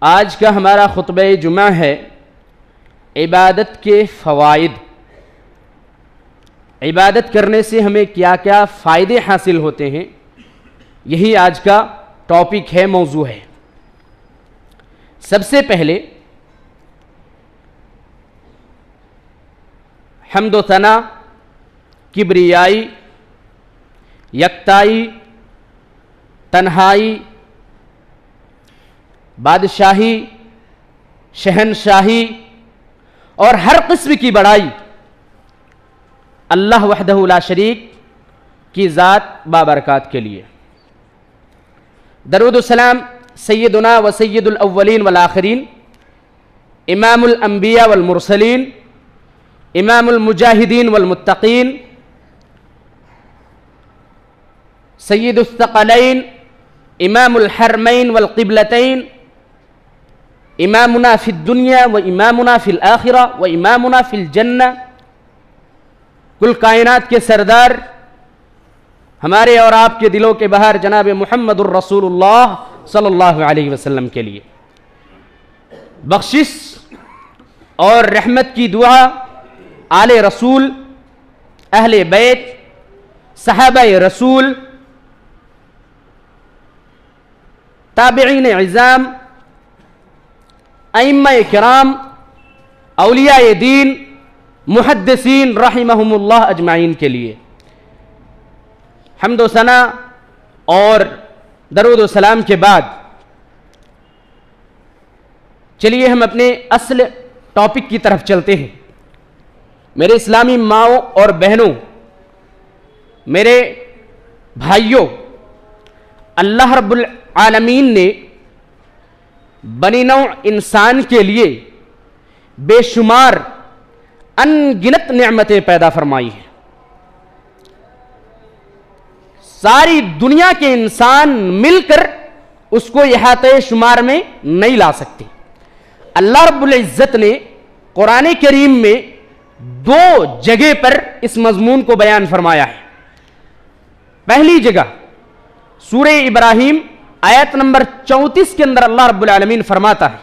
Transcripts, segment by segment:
آج کا ہمارا خطبہ جمعہ ہے عبادت کے فوائد۔ عبادت کرنے سے ہمیں کیا کیا فائدے حاصل ہوتے ہیں، یہی آج کا ٹاپک ہے، موضوع ہے۔ سب سے پہلے حمد و ثنا، کبریائی، یکتائی، تنہائی، بادشاہی، شہنشاہی اور ہر قسم کی بڑائی اللہ وحدہ لا شریک کی ذات بابرکات کے لیے۔ درود و سلام سیدنا و سید الاولین والآخرین، امام الانبیاء والمرسلین، امام المجاہدین والمتقین، سید الثقلین، امام الحرمین والقبلتین، امامنا فی الدنیا و امامنا فی الآخرہ و امامنا فی الجنہ، کل کائنات کے سردار، ہمارے اور آپ کے دلوں کے بہار جناب محمد الرسول اللہ صلی اللہ علیہ وسلم کے لیے بخشش اور رحمت کی دعا آل رسول، اہل بیت، صحابہ رسول، تابعین عظام، ائمہ کرام، اولیاء دین، محدثین رحمہم اللہ اجمعین کے لیے۔ حمد و ثنا اور درود و سلام کے بعد چلیے ہم اپنے اصل ٹاپک کی طرف چلتے ہیں۔ میرے اسلامی ماؤں اور بہنوں، میرے بھائیوں، اللہ رب العالمین نے بنی نوع انسان کے لیے بے شمار ان گنت نعمتیں پیدا فرمائی ہیں۔ ساری دنیا کے انسان مل کر اس کو احاطہ شمار میں نہیں لا سکتے۔ اللہ رب العزت نے قرآن کریم میں دو جگہ پر اس مضمون کو بیان فرمایا ہے۔ پہلی جگہ سورہ ابراہیم آیت نمبر 34 کے اندر اللہ رب العالمین فرماتا ہے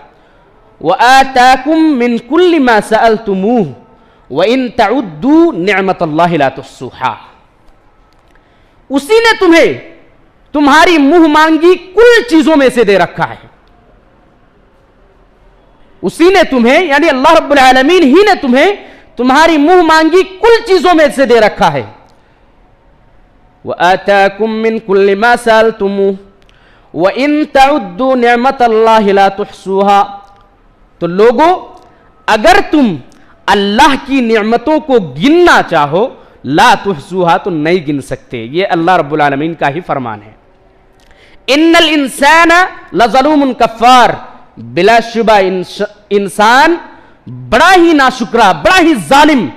وَآتَاكُم مِّن كُلِّ مَا سَأَلْتُمُوهُ وَإِن تَعُدُّوا نِعْمَةَ اللَّهِ لَا تُحْصُوهَا۔ اسی نے تمہیں تمہاری منہ مانگی کل چیزوں میں سے دے رکھا ہے۔ اسی نے تمہیں یعنی اللہ رب العالمین ہی نے تمہیں تمہاری منہ مانگی کل چیزوں میں سے دے رکھا ہے۔ وَآتَاكُم مِّن كُلِّ مَا سَأَلْتُمُوهُ وَإِن تَعُدُّوا نِعْمَةَ اللَّهِ لَا تُحْصُوهَا۔ تو لوگوں، اگر تم اللہ کی نعمتوں کو گننا چاہو لا تحصوها تو نہیں گن سکتے۔ یہ اللہ رب العالمین کا ہی فرمان ہے۔ ان الانسان لظلوم کفار، بلا شبہ انسان بڑا ہی ناشکرا، بڑا ہی ظالم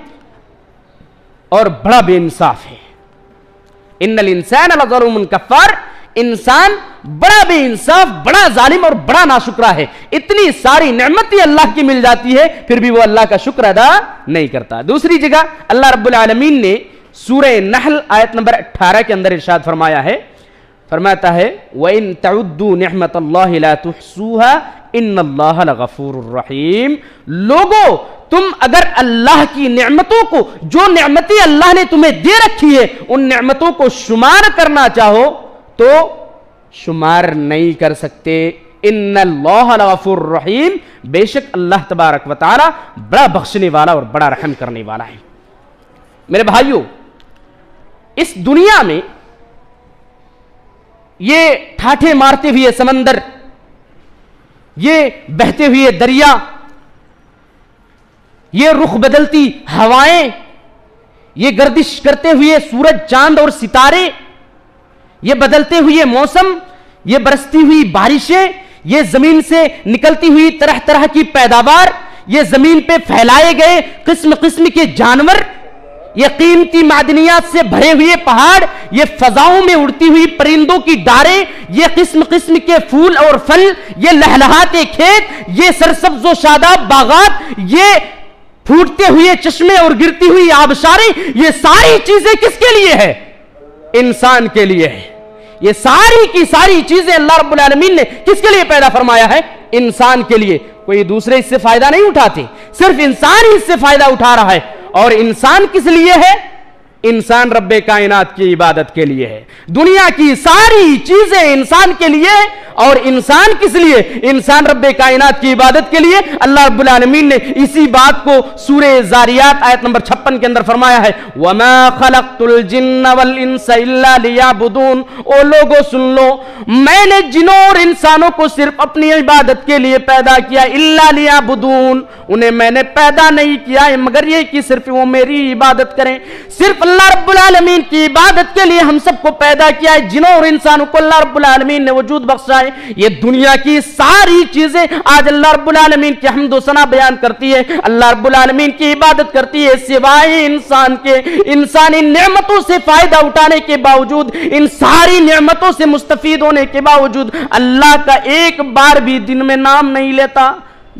اور بڑا بے انصاف ہے۔ ان الانسان لظلوم کفار، انسان بڑا بے انصاف، بڑا ظالم اور بڑا ناشکرا ہے۔ اتنی ساری نعمتیں اللہ کی مل جاتی ہے پھر بھی وہ اللہ کا شکر ادا نہیں کرتا۔ دوسری جگہ اللہ رب العالمین نے سورہ نحل آیت نمبر 18 کے اندر ارشاد فرمایا ہے، فرماتا ہے وَإِن تَعُدُّوا نِعْمَةَ اللَّهِ لَا تُحْصُوهَا إِنَّ اللَّهَ لَغَفُورٌ رَحِيمٌ۔ لوگو، تم اگر اللہ کی نعمتوں کو، جو نعمتیں اللہ نے تمہیں دے رکھی ہے، ان نعمتوں کو شمار کرنا چاہو تو شمار نہیں کر سکتے۔ ان اللہ لغفور رحیم، بے شک اللہ تبارک و تعالی بڑا بخشنے والا اور بڑا رحم کرنے والا ہے۔ میرے بھائیوں، اس دنیا میں یہ ٹھاٹھے مارتے ہوئے سمندر، یہ بہتے ہوئے دریا، یہ رخ بدلتی ہوائیں، یہ گردش کرتے ہوئے سورج، چاند اور ستارے، یہ بدلتے ہوئے موسم، یہ برستی ہوئی بارشیں، یہ زمین سے نکلتی ہوئی طرح طرح کی پیداوار، یہ زمین پہ پھیلائے گئے قسم قسم کے جانور، یہ قیمتی معدنیات سے بھرے ہوئے پہاڑ، یہ فضاؤں میں اڑتی ہوئی پرندوں کی ڈاریں، یہ قسم قسم کے پھول اور پھل، یہ لہلہاتے کھیت، یہ سرسبز و شاداب باغات، یہ پھوٹتے ہوئے چشمے اور گرتی ہوئی آبشاریں، یہ ساری چیزیں کس کے لیے ہے؟ انسان کے لیے ہے۔ یہ ساری کی ساری چیزیں اللہ رب العالمین نے کس کے لیے پیدا فرمایا ہے؟ انسان کے لیے، کوئی دوسرے اس سے فائدہ نہیں اٹھاتے، صرف انسان ہی اس سے فائدہ اٹھا رہا ہے۔ اور انسان کس لیے ہے؟ انسان رب کائنات کی عبادت کے لیے ہے۔ دنیا کی ساری چیزیں انسان کے لیے، اور انسان کس لیے؟ انسان رب کائنات کی عبادت کے لیے۔ اللہ رب العالمین نے اسی بات کو سورہ زاریات آیت نمبر 56 کے اندر فرمایا ہے، وَمَا خَلَقْتُ الْجِنَّ وَالْإِنسَ إِلَّا لِيَعْبُدُونَ۔ او لوگو سن لو، میں نے جنوں اور انسانوں کو صرف اپنی عبادت کے لیے پیدا کیا، إِلَّا لِيَعْبُدُونَ، انہیں میں نے پیدا نہیں کیا ہے مگر یہ کہ صرف وہ میری عبادت کریں۔ صرف اللہ رب العالمین کی عبادت کے لیے ہم سب کو پیدا کیا ہے، جنوں اور انسانوں کو اللہ رب العالمین نے وجود بخشا ہے۔ یہ دنیا کی ساری چیزیں آج اللہ رب العالمین کی حمد و ثنا بیان کرتی ہے، اللہ رب العالمین کی عبادت کرتی ہے، سوائے انسان کے۔ انسانی نعمتوں سے فائدہ اٹھانے کے باوجود، ان ساری نعمتوں سے مستفید ہونے کے باوجود اللہ کا ایک بار بھی دن میں نام نہیں لیتا۔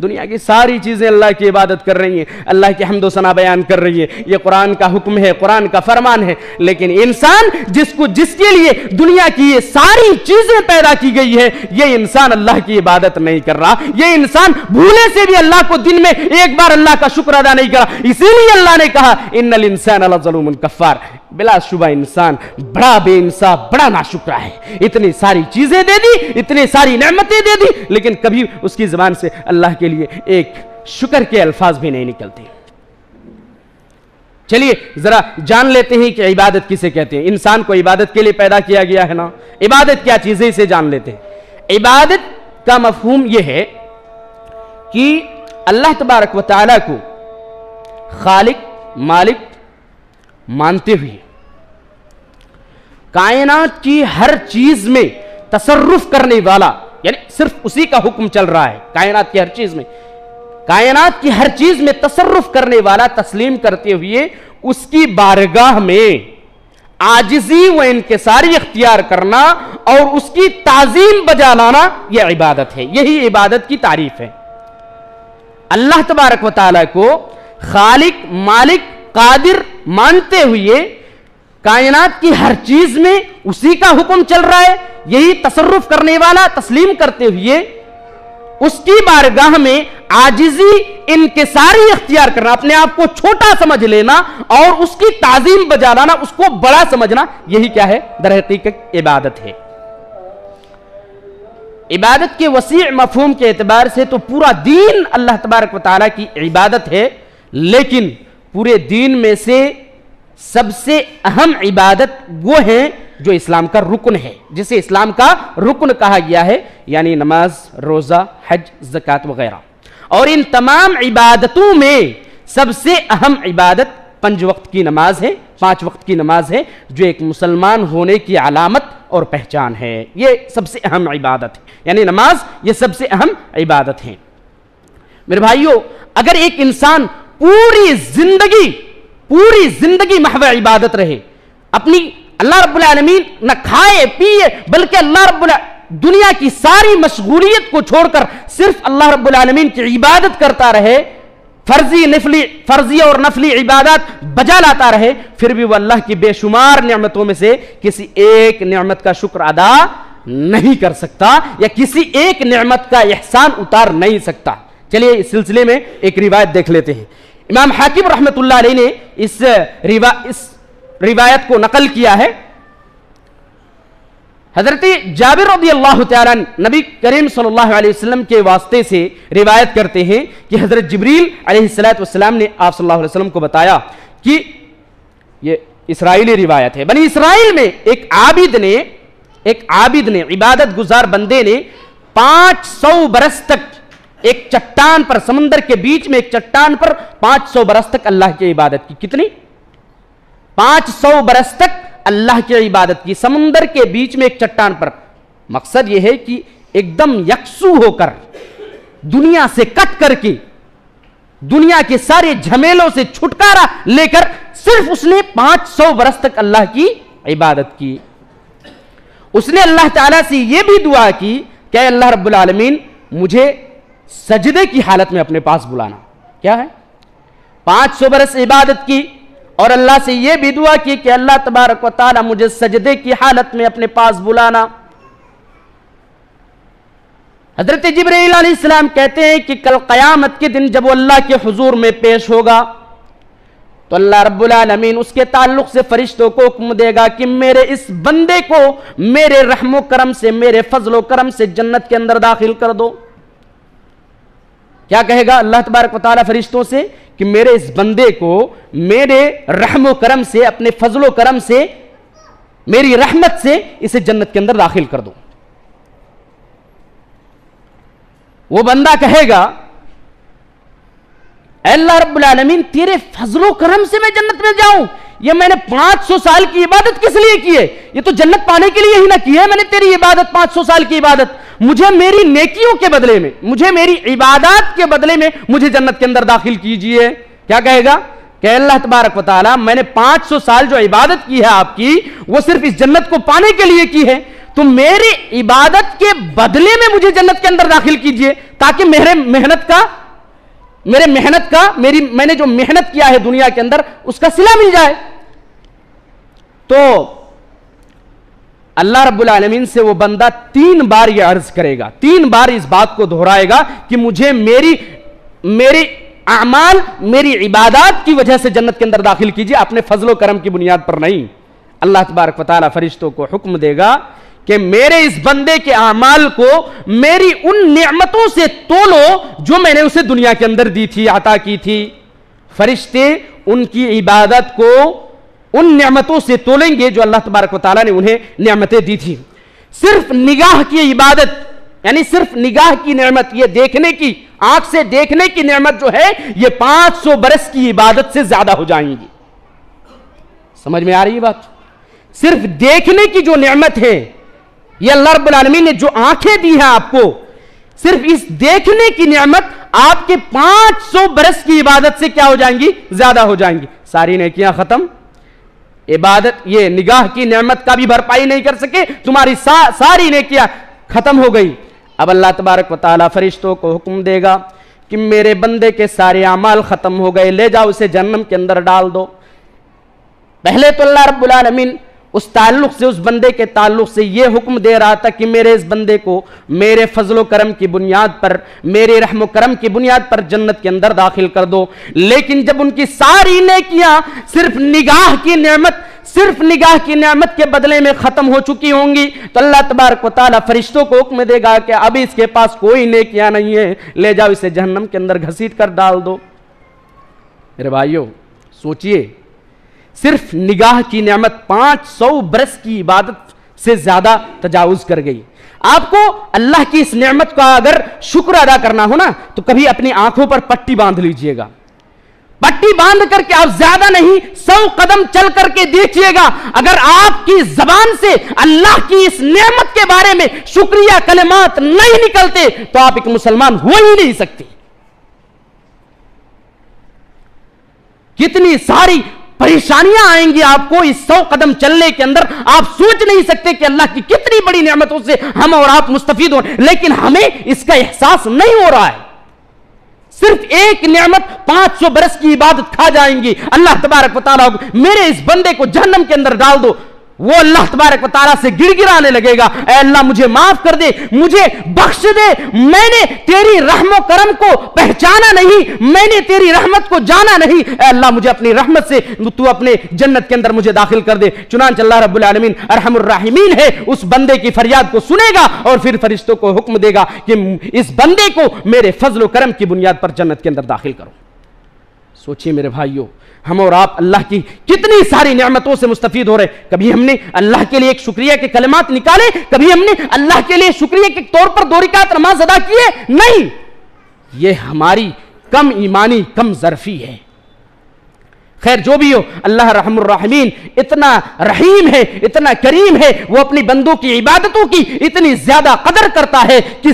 دنیا کی ساری چیزیں اللہ کی عبادت کر رہی ہیں، اللہ کی حمد و ثنا بیان کر رہی ہے، یہ قرآن کا حکم ہے، قرآن کا فرمان ہے۔ لیکن انسان جس کے لیے دنیا کی یہ ساری چیزیں پیدا کی گئی ہے، یہ انسان اللہ کی عبادت نہیں کر رہا، یہ انسان بھولے سے بھی اللہ کو دن میں ایک بار اللہ کا شکر ادا نہیں کرا۔ اسی لیے اللہ نے کہا ان الانسان لظلوم کفار، بلا شبہ انسان بڑا بے انصاف، بڑا ناشکرا ہے۔ اتنی ساری چیزیں دے دی، اتنی ساری نعمتیں دے دی، لیکن کبھی اس کی زبان سے اللہ کے لیے ایک شکر کے الفاظ بھی نہیں نکلتے۔ چلیے ذرا جان لیتے ہیں کہ عبادت کسے کہتے ہیں۔ انسان کو عبادت کے لیے پیدا کیا گیا ہے نا، عبادت کیا چیز ہے اسے جان لیتے ہیں۔ عبادت کا مفہوم یہ ہے کہ اللہ تبارک و تعالیٰ کو خالق مالک مانتے ہوئے کائنات کی ہر چیز میں تصرف کرنے والا، یعنی صرف اسی کا حکم چل رہا ہے کائنات کی ہر چیز میں، کائنات کی ہر چیز میں تصرف کرنے والا تسلیم کرتے ہوئے اس کی بارگاہ میں عاجزی و انکساری اختیار کرنا اور اس کی تعظیم بجا لانا، یہ عبادت ہے، یہی عبادت کی تعریف ہے۔ اللہ تبارک و تعالیٰ کو خالق مالک قادر مانتے ہوئے کائنات کی ہر چیز میں اسی کا حکم چل رہا ہے، یہی تصرف کرنے والا تسلیم کرتے ہوئے اس کی بارگاہ میں عاجزی انکساری اختیار کرنا، اپنے آپ کو چھوٹا سمجھ لینا اور اس کی تعظیم بجا لانا، اس کو بڑا سمجھنا، یہی کیا ہے؟ در حقیقت عبادت ہے۔ عبادت کے وسیع مفہوم کے اعتبار سے تو پورا دین اللہ تبارک و تعالیٰ کی عبادت ہے، لیکن پورے دین میں سے سب سے اہم عبادت وہ ہے جو اسلام کا رکن ہے، جسے اسلام کا رکن کہا گیا ہے، یعنی نماز، روزہ، حج، زکوٰۃ وغیرہ۔ اور ان تمام عبادتوں میں سب سے اہم عبادت 5 وقت کی نماز ہے، 5 وقت کی نماز ہے، جو ایک مسلمان ہونے کی علامت اور پہچان ہے۔ یہ سب سے اہم عبادت ہے، یعنی نماز یہ سب سے اہم عبادت ہے۔ میرے بھائیو، اگر ایک انسان پوری زندگی محض عبادت رہے، اپنی اللہ رب العالمین نہ کھائے پیے بلکہ اللہ رب دنیا کی ساری مشغولیت کو چھوڑ کر صرف اللہ رب العالمین کی عبادت کرتا رہے، فرضی اور نفلی عبادات بجا لاتا رہے، پھر بھی وہ اللہ کی بے شمار نعمتوں میں سے کسی ایک نعمت کا شکر ادا نہیں کر سکتا، یا کسی ایک نعمت کا احسان اتار نہیں سکتا۔ چلیے اس سلسلے میں ایک روایت دیکھ لیتے ہیں۔ امام حاکم رحمۃ اللہ علیہ نے اس روایت کو نقل کیا ہے۔ حضرت جابر رضی اللہ تعالیٰ نبی کریم صلی اللہ علیہ وسلم کے واسطے سے روایت کرتے ہیں کہ حضرت جبریل علیہ السلام نے آپ صلی اللہ علیہ وسلم کو بتایا کہ یہ اسرائیلی روایت ہے، بنی اسرائیل میں ایک عابد نے عبادت گزار بندے نے 500 برس تک ایک چٹان پر، سمندر کے بیچ میں ایک چٹان پر 500 برس تک اللہ کی عبادت کی۔ کتنی؟ 500 برس تک اللہ کی عبادت کی، سمندر کے بیچ میں ایک چٹان پر۔ مقصد یہ ہے کہ ایک دم یکسو ہو کر، دنیا سے کٹ کر کے، دنیا کے سارے جھمیلوں سے چھٹکارا لے کر صرف اس نے 500 برس تک اللہ کی عبادت کی۔ اس نے اللہ تعالیٰ سے یہ بھی دعا کی کہ اے اللہ رب العالمین مجھے سجدے کی حالت میں اپنے پاس بلانا۔ کیا ہے؟ 500 برس عبادت کی اور اللہ سے یہ بھی دعا کی کہ اللہ تبارک و تعالی مجھے سجدے کی حالت میں اپنے پاس بلانا۔ حضرت جبرائیل علیہ السلام کہتے ہیں کہ کل قیامت کے دن جب وہ اللہ کے حضور میں پیش ہوگا تو اللہ رب العالمین اس کے تعلق سے فرشتوں کو حکم دے گا کہ میرے اس بندے کو میرے رحم و کرم سے، میرے فضل و کرم سے جنت کے اندر داخل کر دو۔ کیا کہے گا اللہ تبارک و تعالیٰ فرشتوں سے؟ کہ میرے اس بندے کو میرے رحم و کرم سے، اپنے فضل و کرم سے، میری رحمت سے اسے جنت کے اندر داخل کر دو۔ وہ بندہ کہے گا اے اللہ رب العالمین تیرے فضل و کرم سے میں جنت میں جاؤں، یہ میں نے 500 سال کی عبادت کس لیے کی ہے؟ یہ تو جنت پانے کے لیے ہی نہ کی ہے میں نے تیری عبادت، 500 سال کی عبادت، مجھے میری نیکیوں کے بدلے میں، مجھے میری عبادات کے بدلے میں مجھے جنت کے اندر داخل کیجئے۔ کیا کہے گا کہ اللہ تبارک و تعالیٰ میں نے 500 سال جو عبادت کی ہے آپ کی، وہ صرف اس جنت کو پانے کے لیے کی ہے، تو میری عبادت کے بدلے میں مجھے جنت کے اندر داخل کیجئے تاکہ میں نے جو محنت کیا ہے دنیا کے اندر اس کا صلہ مل جائے۔ تو اللہ رب العالمین سے وہ بندہ 3 بار یہ عرض کرے گا، 3 بار اس بات کو دہرائے گا کہ مجھے میری اعمال، میری عبادات کی وجہ سے جنت کے اندر داخل کیجئے، اپنے فضل و کرم کی بنیاد پر نہیں۔ اللہ تبارک و تعالیٰ فرشتوں کو حکم دے گا کہ میرے اس بندے کے اعمال کو میری ان نعمتوں سے تولو جو میں نے اسے دنیا کے اندر دی تھی، عطا کی تھی۔ فرشتے ان کی عبادت کو ان نعمتوں سے تولیں گے جو اللہ تبارک و تعالیٰ نے انہیں نعمتیں دی تھی۔ صرف نگاہ کی عبادت، یعنی صرف نگاہ کی نعمت، یہ دیکھنے کی، آنکھ سے دیکھنے کی نعمت جو ہے، یہ 500 برس کی عبادت سے زیادہ ہو جائیں گی۔ سمجھ میں آ رہی ہے بات؟ صرف دیکھنے کی جو نعمت ہے، یہ اللہ رب العالمین نے جو آنکھیں دی ہیں آپ کو، صرف اس دیکھنے کی نعمت آپ کے 500 برس کی عبادت سے کیا ہو جائیں گی؟ زیادہ ہو جائیں گی۔ ساری نیکیاں ختم، عبادت، یہ نگاہ کی نعمت کا بھی بھرپائی نہیں کر سکے، تمہاری ساری نیکیاں ختم ہو گئی۔ اب اللہ تبارک و تعالیٰ فرشتوں کو حکم دے گا کہ میرے بندے کے سارے اعمال ختم ہو گئے، لے جاؤ اسے جہنم کے اندر ڈال دو۔ پہلے تو اللہ رب العالمین اس تعلق سے، اس بندے کے تعلق سے یہ حکم دے رہا تھا کہ میرے اس بندے کو میرے فضل و کرم کی بنیاد پر، میرے رحم و کرم کی بنیاد پر جنت کے اندر داخل کر دو۔ لیکن جب ان کی ساری نیکیاں صرف نگاہ کی نعمت کے بدلے میں ختم ہو چکی ہوں گی تو اللہ تبارک و تعالیٰ فرشتوں کو حکم دے گا کہ اب اس کے پاس کوئی نیکیاں نہیں ہے، لے جاؤ اسے جہنم کے اندر گھسیٹ کر ڈال دو۔ میرے بھائیوں سوچئے، صرف نگاہ کی نعمت 500 برس کی عبادت سے زیادہ تجاوز کر گئی۔ آپ کو اللہ کی اس نعمت کا اگر شکر ادا کرنا ہو نا تو کبھی اپنی آنکھوں پر پٹی باندھ لیجئے گا، پٹی باندھ کر کے آپ زیادہ نہیں 100 قدم چل کر کے دیکھیے گا، اگر آپ کی زبان سے اللہ کی اس نعمت کے بارے میں شکریہ کلمات نہیں نکلتے تو آپ ایک مسلمان ہو ہی نہیں سکتے۔ کتنی ساری پریشانیاں آئیں گی آپ کو اس 100 قدم چلنے کے اندر، آپ سوچ نہیں سکتے کہ اللہ کی کتنی بڑی نعمتوں سے ہم اور آپ مستفید ہوں، لیکن ہمیں اس کا احساس نہیں ہو رہا ہے۔ صرف ایک نعمت 500 برس کی عبادت کھا جائیں گی۔ اللہ تبارک و تعالیٰ میرے اس بندے کو جہنم کے اندر ڈال دو، وہ اللہ تبارک و تعالیٰ سے گڑ گڑانے لگے گا، اے اللہ مجھے معاف کر دے، مجھے بخش دے، میں نے تیری رحم و کرم کو پہچانا نہیں، میں نے تیری رحمت کو جانا نہیں، اے اللہ مجھے اپنی رحمت سے تو اپنے جنت کے اندر مجھے داخل کر دے۔ چنانچہ اللہ رب العالمین ارحم الراحمین ہے، اس بندے کی فریاد کو سنے گا اور پھر فرشتوں کو حکم دے گا کہ اس بندے کو میرے فضل و کرم کی بنیاد پر جنت کے اندر داخل کرو۔ سوچئے میرے بھائیوں، ہم اور آپ اللہ کی کتنی ساری نعمتوں سے مستفید ہو رہے، کبھی ہم نے اللہ کے لیے ایک شکریہ کے کلمات نکالے، کبھی ہم نے اللہ کے لیے شکریہ کے طور پر 2 رکعت نماز ادا کیے؟ نہیں، یہ ہماری کم ایمانی، کم ظرفی ہے۔ خیر جو بھی ہو، اللہ رحم الرحمین اتنا رحیم ہے، اتنا کریم ہے، وہ اپنی بندوں کی عبادتوں کی اتنی زیادہ قدر کرتا ہے کہ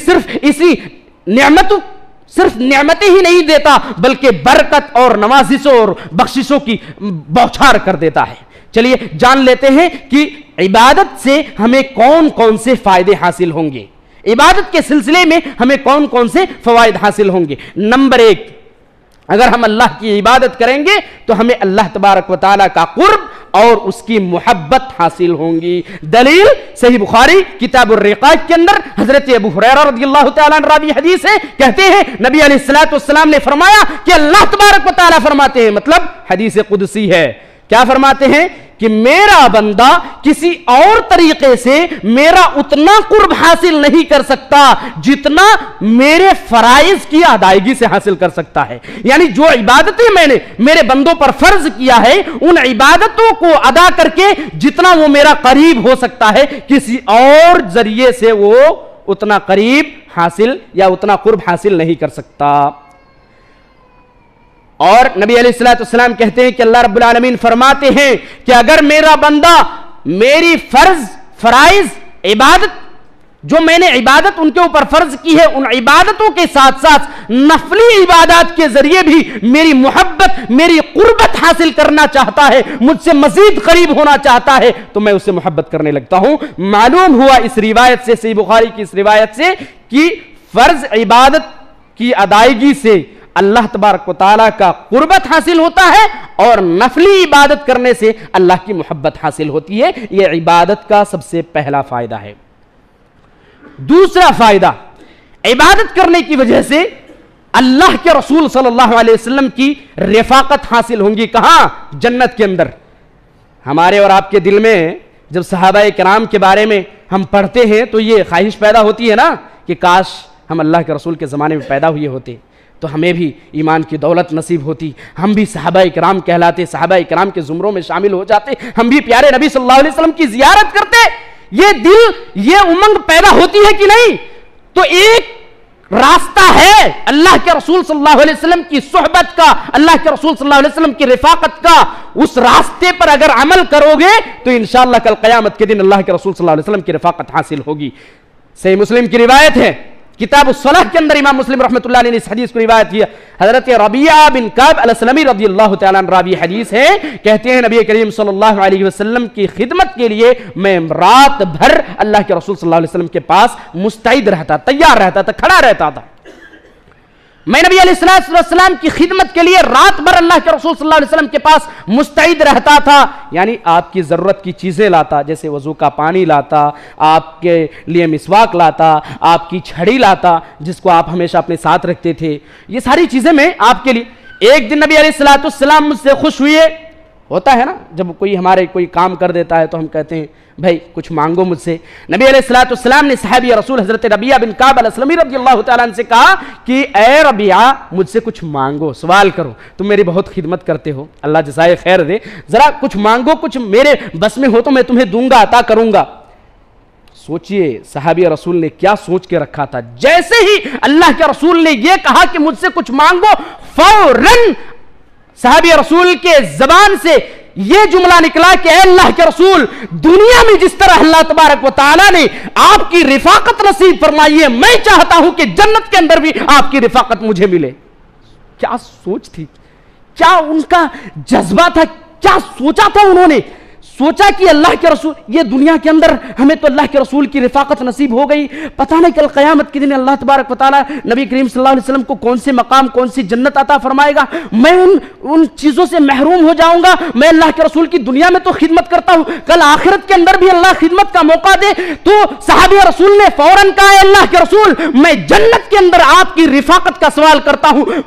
صرف نعمتیں ہی نہیں دیتا بلکہ برکت اور نوازشوں اور بخششوں کی بوچھار کر دیتا ہے۔ چلیے جان لیتے ہیں کہ عبادت سے ہمیں کون کون سے فائدے حاصل ہوں گے، عبادت کے سلسلے میں ہمیں کون کون سے فوائد حاصل ہوں گے۔ نمبر 1، اگر ہم اللہ کی عبادت کریں گے تو ہمیں اللہ تبارک و تعالیٰ کا قرب اور اس کی محبت حاصل ہوں گی۔ دلیل صحیح بخاری کتاب الرقاق کے اندر حضرت ابو ہریرہ رضی اللہ تعالیٰ عنہ راوی حدیث ہے، کہتے ہیں نبی علیہ الصلوۃ والسلام نے فرمایا کہ اللہ تبارک و تعالیٰ فرماتے ہیں، مطلب حدیث قدسی ہے، کیا فرماتے ہیں کہ میرا بندہ کسی اور طریقے سے میرا اتنا قرب حاصل نہیں کر سکتا جتنا میرے فرائض کی ادائیگی سے حاصل کر سکتا ہے۔ یعنی جو عبادتیں میں نے میرے بندوں پر فرض کیا ہے، ان عبادتوں کو ادا کر کے جتنا وہ میرا قریب ہو سکتا ہے، کسی اور ذریعے سے وہ اتنا قریب حاصل یا اتنا قرب حاصل نہیں کر سکتا۔ اور نبی علیہ الصلوۃ والسلام کہتے ہیں کہ اللہ رب العالمین فرماتے ہیں کہ اگر میرا بندہ میری فرائض عبادت جو میں نے عبادت ان کے اوپر فرض کی ہے، ان عبادتوں کے ساتھ ساتھ نفلی عبادات کے ذریعے بھی میری محبت، میری قربت حاصل کرنا چاہتا ہے، مجھ سے مزید قریب ہونا چاہتا ہے، تو میں اس سے محبت کرنے لگتا ہوں۔ معلوم ہوا اس روایت سے، صحیح بخاری کی اس روایت سے، کہ فرض عبادت کی ادائیگی سے اللہ تبارک و تعالیٰ کا قربت حاصل ہوتا ہے، اور نفلی عبادت کرنے سے اللہ کی محبت حاصل ہوتی ہے۔ یہ عبادت کا سب سے پہلا فائدہ ہے۔ دوسرا فائدہ، عبادت کرنے کی وجہ سے اللہ کے رسول صلی اللہ علیہ وسلم کی رفاقت حاصل ہوں گی۔ کہاں؟ جنت کے اندر۔ ہمارے اور آپ کے دل میں جب صحابہ کرام کے بارے میں ہم پڑھتے ہیں تو یہ خواہش پیدا ہوتی ہے نا کہ کاش ہم اللہ کے رسول کے زمانے میں پیدا ہوئے ہوتے تو ہمیں بھی ایمان کی دولت نصیب ہوتی، ہم بھی صحابہ کرام کہلاتے، صحابہ کرام کے زمروں میں شامل ہو جاتے، ہم بھی پیارے نبی صلی اللہ علیہ وسلم کی زیارت کرتے۔ یہ دل، یہ امنگ پیدا ہوتی ہے کہ نہیں؟ تو ایک راستہ ہے اللہ کے رسول صلی اللہ علیہ وسلم کی صحبت کا، اللہ کے رسول صلی اللہ علیہ وسلم کی رفاقت کا۔ اس راستے پر اگر عمل کرو گے تو انشاءاللہ کل قیامت کے دن اللہ کے رسول صلی اللہ علیہ وسلم کی رفاقت حاصل ہوگی۔ صحیح مسلم کی روایت ہے، کتاب الصلاح کے اندر امام مسلم رحمۃ اللہ علیہ نے اس حدیث کو روایت کیا۔ حضرت ربیعہ بن کعب الاسلمی رضی اللہ تعالیٰ عنہ راوی حدیث ہے، کہتے ہیں نبی کریم صلی اللہ علیہ وسلم کی خدمت کے لیے میں رات بھر اللہ کے رسول صلی اللہ علیہ وسلم کے پاس مستعد رہتا، تیار رہتا تھا، کھڑا رہتا تھا۔ میں نبی علیہ السلام کی خدمت کے لیے رات بھر اللہ کے رسول صلی اللہ علیہ وسلم کے پاس مستعد رہتا تھا، یعنی آپ کی ضرورت کی چیزیں لاتا، جیسے وضو کا پانی لاتا، آپ کے لیے مسواک لاتا، آپ کی چھڑی لاتا جس کو آپ ہمیشہ اپنے ساتھ رکھتے تھے، یہ ساری چیزیں میں آپ کے لیے۔ ایک دن نبی علیہ السلام مجھ سے خوش ہوئے، ہوتا ہے نا جب کوئی ہمارے کوئی کام کر دیتا ہے تو ہم کہتے ہیں بھائی کچھ مانگو مجھ سے۔ نبی علیہ السلام نے صحابی رسول حضرت ربیعہ بن کعب الاسلمی رضی اللہ تعالیٰ عنہ سے کہا کہ اے ربیعہ مجھ سے کچھ مانگو، سوال کرو، تم میری بہت خدمت کرتے ہو، اللہ جزائے خیر دے، ذرا کچھ مانگو، کچھ میرے بس میں ہو تو میں تمہیں دوں گا، عطا کروں گا۔ سوچئے صحابی رسول نے کیا سوچ کے رکھا تھا، جیسے ہی اللہ کے رسول نے یہ کہا کہ مجھ سے کچھ مانگو، فوراً صحابی رسول کے زبان سے یہ جملہ نکلا کہ اے اللہ کے رسول، دنیا میں جس طرح اللہ تبارک و تعالیٰ نے آپ کی رفاقت نصیب فرمائی ہے، میں چاہتا ہوں کہ جنت کے اندر بھی آپ کی رفاقت مجھے ملے۔ کیا سوچ تھی، کیا ان کا جذبہ تھا، کیا سوچا تھا انہوں نے؟ سوچا کہ اللہ کے رسول، یہ دنیا کے اندر ہمیں تو اللہ کے رسول کی رفاقت نصیب ہو گئی، پتہ نہیں کل قیامت کے دن اللہ تبارک و تعالیٰ نبی کریم صلی اللہ علیہ وسلم کو کون سے مقام، کون سی جنت عطا فرمائے گا، میں ان چیزوں سے محروم ہو جاؤں گا۔ میں اللہ کے رسول کی دنیا میں تو خدمت کرتا ہوں، کل آخرت کے اندر بھی اللہ خدمت کا موقع دے۔ تو صحابی رسول نے فوراً کہا اے اللہ کے رسول، میں جنت کے اندر آپ کی رفاقت کا سوال کرتا ہوں۔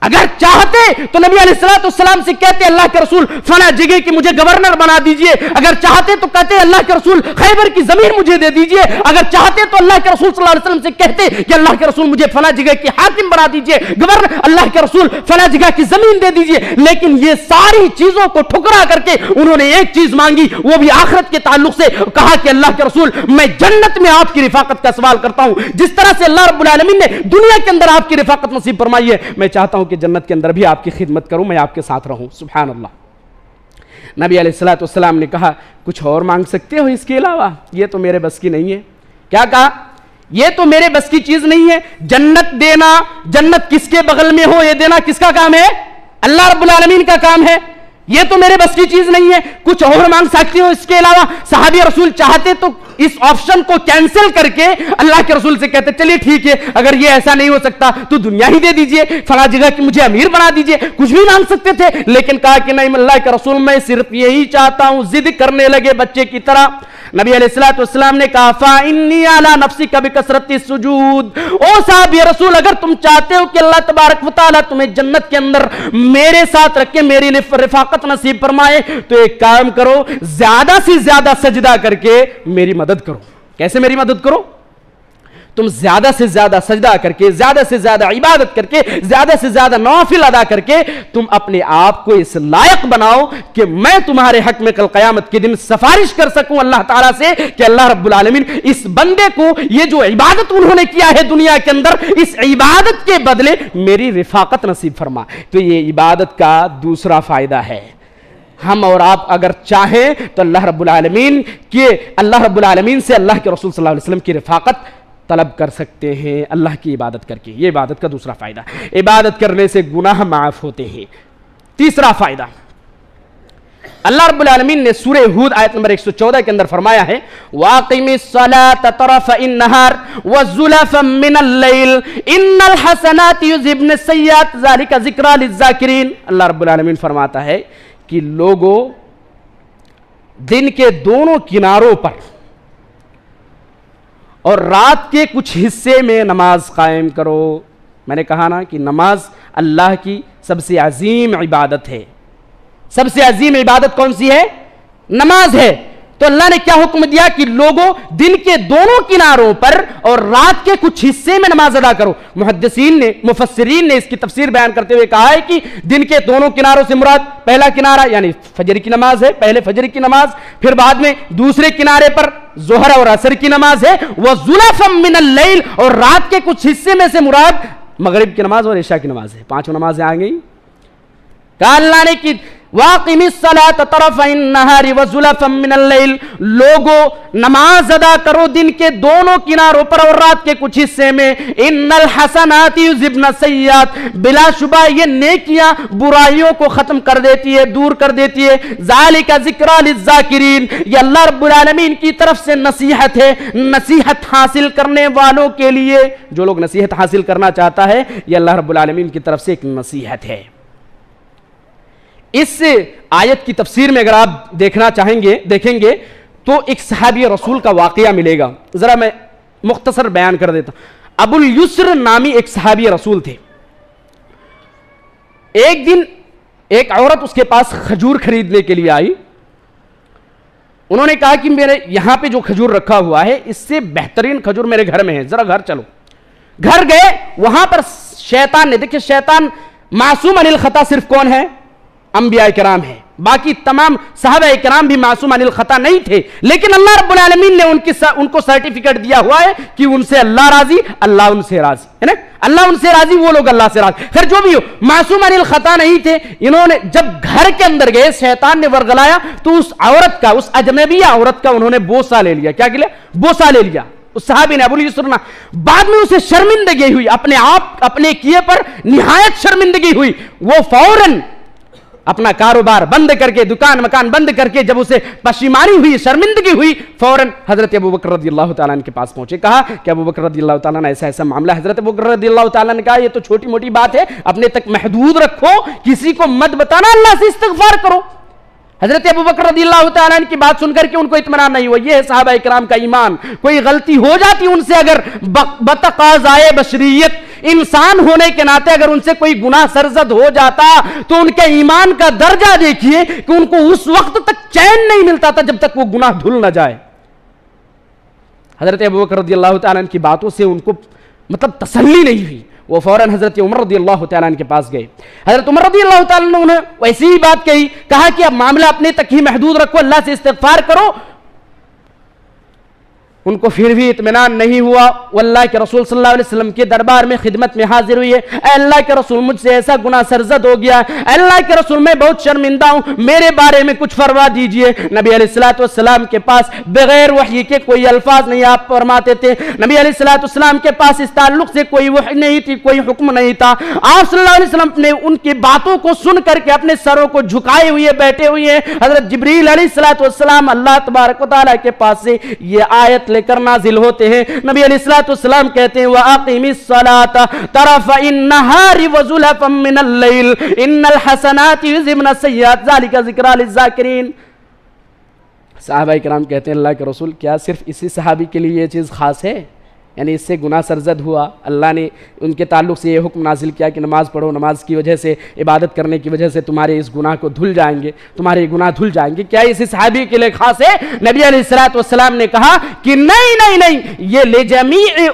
اگر چاہتے تو نبی علیہ السلام سے کہتے اللہ کے رسول فلاں جگہ کی مجھے گورنر بنا دیجئے، اگر چاہتے تو کہتے اللہ کے رسول خیبر کی زمین مجھے دے دیجئے، اگر چاہتے تو اللہ کے رسول صلی اللہ علیہ وسلم سے کہتے کہ اللہ کے رسول مجھے فلاں جگہ کی حاکم بنا دیجئے، گورنر، اللہ کے رسول فلاں جگہ کی زمین دے دیجئے۔ لیکن یہ ساری چیزوں کو ٹھکرا کر کے انہوں نے ایک چیز مانگی، وہ بھی آخرت کے تعلق سے، کہا کہ اللہ کے رسول میں جنت میں آپ کی رفاقت کا سوال کرتا ہوں، جس طرح سے اللہ رب العالمین نے دنیا کے اندر آپ کی رفاقت نصیب فرمائی ہے، میں چاہتا ہوں کہ جنت کے اندر بھی آپ کی خدمت کروں، میں آپ کے ساتھ رہوں۔ سبحان اللہ۔ نبی علیہ السلام نے کہا کچھ اور مانگ سکتے ہو اس کے علاوہ؟ یہ تو میرے بس کی نہیں ہے۔ کیا کہا؟ یہ تو میرے بس کی چیز نہیں ہے، جنت دینا، جنت کس کے بغل میں ہو یہ دینا کس کا کام ہے؟ اللہ رب العالمین کا کام ہے۔ یہ تو میرے بس کی چیز نہیں ہے, کچھ اور مانگ سکتے ہو اس کے علاوہ. صحابی رسول چاہتے تو اس آپشن کو کینسل کر کے اللہ کے رسول سے کہتے چلیے ٹھیک ہے, اگر یہ ایسا نہیں ہو سکتا تو دنیا ہی دے دیجئے, فلاں جگہ کی مجھے امیر بنا دیجئے, کچھ بھی مانگ سکتے تھے. لیکن کہا کہ نہیں اللہ کے رسول میں صرف یہی چاہتا ہوں. ضد کرنے لگے بچے کی طرح. نبی علیہ الصلوۃ والسلام نے کہا فإنی علی نفسک بکثرت السجود, او صحابی رسول اگر تم چاہتے ہو کہ اللہ تبارک و تعالیٰ تمہیں جنت کے اندر میرے ساتھ رکھ کے میری رفاقت نصیب فرمائے تو ایک کام کرو, زیادہ سے زیادہ سجدہ کر کے میری مدد کرو. کیسے میری مدد کرو؟ تم زیادہ سے زیادہ سجدہ کر کے, زیادہ سے زیادہ عبادت کر کے, زیادہ سے زیادہ نوافل ادا کر کے تم اپنے آپ کو اس لائق بناؤ کہ میں تمہارے حق میں کل قیامت کے دن سفارش کر سکوں اللہ تعالیٰ سے کہ اللہ رب العالمین اس بندے کو یہ جو عبادت انہوں نے کیا ہے دنیا کے اندر, اس عبادت کے بدلے میری رفاقت نصیب فرما. تو یہ عبادت کا دوسرا فائدہ ہے. ہم اور آپ اگر چاہیں تو اللہ رب العالمین سے اللہ کے رسول صلی اللہ علیہ وسلم کی رفاقت طلب کر سکتے ہیں اللہ کی عبادت کر کے. یہ عبادت کا دوسرا فائدہ. عبادت کرنے سے گناہ معاف ہوتے ہیں. تیسرا فائدہ, اللہ رب العالمین نے سورہ ہود آیت نمبر 114 کے اندر فرمایا ہے وَأَقِمِ الصَّلَاةَ طَرَفَيِ النَّهَارِ وَزُلَفًا مِّنَ اللَّيْلِ إِنَّ الْحَسَنَاتِ يُذْهِبْنَ السَّيِّئَاتِ ذَلِكَ ذِكْرَىٰ لِلذَّاكِرِينَ. اللہ رب العالمین فرماتا ہے کہ لوگوں دن کے دونوں کناروں پر اور رات کے کچھ حصے میں نماز قائم کرو. میں نے کہا نا کہ نماز اللہ کی سب سے عظیم عبادت ہے. سب سے عظیم عبادت کون سی ہے؟ نماز ہے. تو اللہ نے کیا حکم دیا کہ لوگوں دن کے دونوں کناروں پر اور رات کے کچھ حصے میں نماز ادا کرو. مفسرین نے اس کی تفسیر بیان کرتے ہوئے کہا ہے کہ دن کے دونوں کناروں سے مراد پہلا کنارہ یعنی فجر کی نماز ہے, پہلے فجر کی نماز, پھر بعد میں دوسرے کنارے پر ظہر اور عصر کی نماز ہے. وَزُلَفًا مِّنَ اللَّيْلِ, اور رات کے کچھ حصے میں سے مراد مغرب کی نماز اور عشاء کی نماز ہے. 5 نمازیں آ گئی. کہا اللہ نے کہ وَأَقِمِ الصَّلَاةَ طَرَفَيِ النَّهَارِ وَزُلَفًا مِّنَ اللَّيْلِ, لوگوں نماز ادا کرو دن کے دونوں کناروں پر اور رات کے کچھ حصے میں. إِنَّ الْحَسَنَاتِ يُذْهِبْنَ السَّيِّئَاتِ, بلا شبہ یہ نیکیاں برائیوں کو ختم کر دیتی ہے, دور کر دیتی ہے. ذَلِكَ ذِكْرَىٰ لِلذَّاكِرِينَ, یہ اللہ رب العالمین کی طرف سے نصیحت ہے, نصیحت حاصل کرنے والوں کے لیے. جو لوگ نصیحت حاصل کرنا چاہتا ہے یہ اللہ رب العالمین کی طرف سے ایک نصیحت ہے. اس آیت کی تفسیر میں اگر آپ دیکھیں گے تو ایک صحابی رسول کا واقعہ ملے گا. ذرا میں مختصر بیان کر دیتا ہوں. ابو الیسر نامی ایک صحابی رسول تھے. ایک دن ایک عورت اس کے پاس کھجور خریدنے کے لیے آئی. انہوں نے کہا کہ میرے یہاں پہ جو کھجور رکھا ہوا ہے اس سے بہترین کھجور میرے گھر میں ہے, ذرا گھر چلو. گھر گئے, وہاں پر شیطان نے, دیکھیں شیطان معصوم عن الخطا صرف کون ہے؟ انبیاء کرام ہیں. باقی تمام صحابہ کرام بھی معصوم عن الخطا نہیں تھے, لیکن اللہ رب العالمین نے ان کو سرٹیفکیٹ دیا ہوا ہے کہ ان سے اللہ راضی, اللہ ان سے راضی ہے نا. اللہ ان سے راضی, وہ لوگ اللہ سے راضی. پھر جو بھی ہو, معصوم عن الخطا نہیں تھے. انہوں نے جب گھر کے اندر گئے, شیطان نے ورغلایا تو اس عورت کا, اس اجنبیہ عورت کا انہوں نے بوسہ لے لیا. کیا کیا؟ بوسہ لے لیا. اس صحابی نے ابو الیسر نے, بعد میں اسے شرمندگی ہوئی, اپنے کیے پر نہایت شرمندگی ہوئی. وہ فوراً اپنا کاروبار بند کر کے, دکان مکان بند کر کے, جب اسے پشیمانی ہوئی, شرمندگی ہوئی, فوراً حضرت ابوبکر رضی اللہ تعالیٰ عنہ کے پاس پہنچے. کہا کہ ابوبکر رضی اللہ تعالیٰ عنہ ایسا معاملہ. حضرت ابوبکر رضی اللہ تعالیٰ نے کہا یہ تو چھوٹی موٹی بات ہے, اپنے تک محدود رکھو, کسی کو مت بتانا, اللہ سے استغفار کرو. حضرت ابوبکر رضی اللہ تعالیٰ عنہ کی بات سن کر کے ان کو اطمینان نہیں ہوا. یہ ہے صحابہ کرام کا ایمان. کوئی غلطی ہو جاتی ان سے, اگر بتقاضائے بشریت انسان ہونے کے ناطے اگر ان سے کوئی گناہ سرزد ہو جاتا تو ان کے ایمان کا درجہ دیکھیے کہ ان کو اس وقت تک چین نہیں ملتا تھا جب تک وہ گناہ دھل نہ جائے. حضرت ابوبکر رضی اللہ تعالیٰ عنہ کی باتوں سے ان کو تسلی نہیں ہوئی. وہ فوراً حضرت عمر رضی اللہ تعالیٰ عنہ کے پاس گئے. حضرت عمر رضی اللہ تعالیٰ عنہ نے ویسی ہی بات کہی. کہا کہ اب معاملہ اپنے تک ہی محدود رکھو, اللہ سے استغفار کرو. ان کو پھر بھی اطمینان نہیں ہوا، وہ اللہ کے رسول صلی اللہ علیہ وسلم کے دربار میں خدمت میں حاضر ہوئی ہے، اے اللہ کے رسول مجھ سے ایسا گناہ سرزد ہو گیا، اے اللہ کے رسول میں بہت شرمندہ ہوں، میرے بارے میں کچھ فرما دیجئے۔ نبی علیہ السلام کے پاس بغیر وحی کے کوئی الفاظ نہیں آپ فرماتے تھے، نبی علیہ السلام کے پاس اس تعلق سے کوئی وحی نہیں تھی، کوئی حکم نہیں تھا۔ آپ صلی اللہ علیہ وسلم نے ان کی باتوں کو سن کر کے اپنے سروں کو جھکائے ہوئے بیٹھے ہوئے ہیں۔ حضرت جبریل علیہ السلام اللہ تبارک و تعالیٰ کے پاس سے یہ آیت لے کر نازل ہوتے ہیں۔ نبی علیہ السلام کہتے ہیں وَأَقِمِ الصَّلَاةَ طَرَفَيِ النَّهَارِ وَزُلَفًا مِّنَ اللَّيْلِ إِنَّ الْحَسَنَاتِ يُذْهِبْنَ السَّيِّئَاتِ ذَلِكَ ذِكْرَىٰ لِلذَّاكِرِينَ۔ صحابہ کرام کہتے ہیں اللہ کے رسول کیا صرف اسی صحابی کے لیے یہ چیز خاص ہے؟ یعنی اس سے گناہ سرزد ہوا، اللہ نے ان کے تعلق سے یہ حکم نازل کیا کہ نماز پڑھو، نماز کی وجہ سے، عبادت کرنے کی وجہ سے تمہارے اس گناہ کو دھل جائیں گے، تمہارے گناہ دھل جائیں گے، کیا اسی صحابی کے لیے خاص ہے؟ نبی علیہ السلام نے کہا کہ نہیں، یہ لجمیع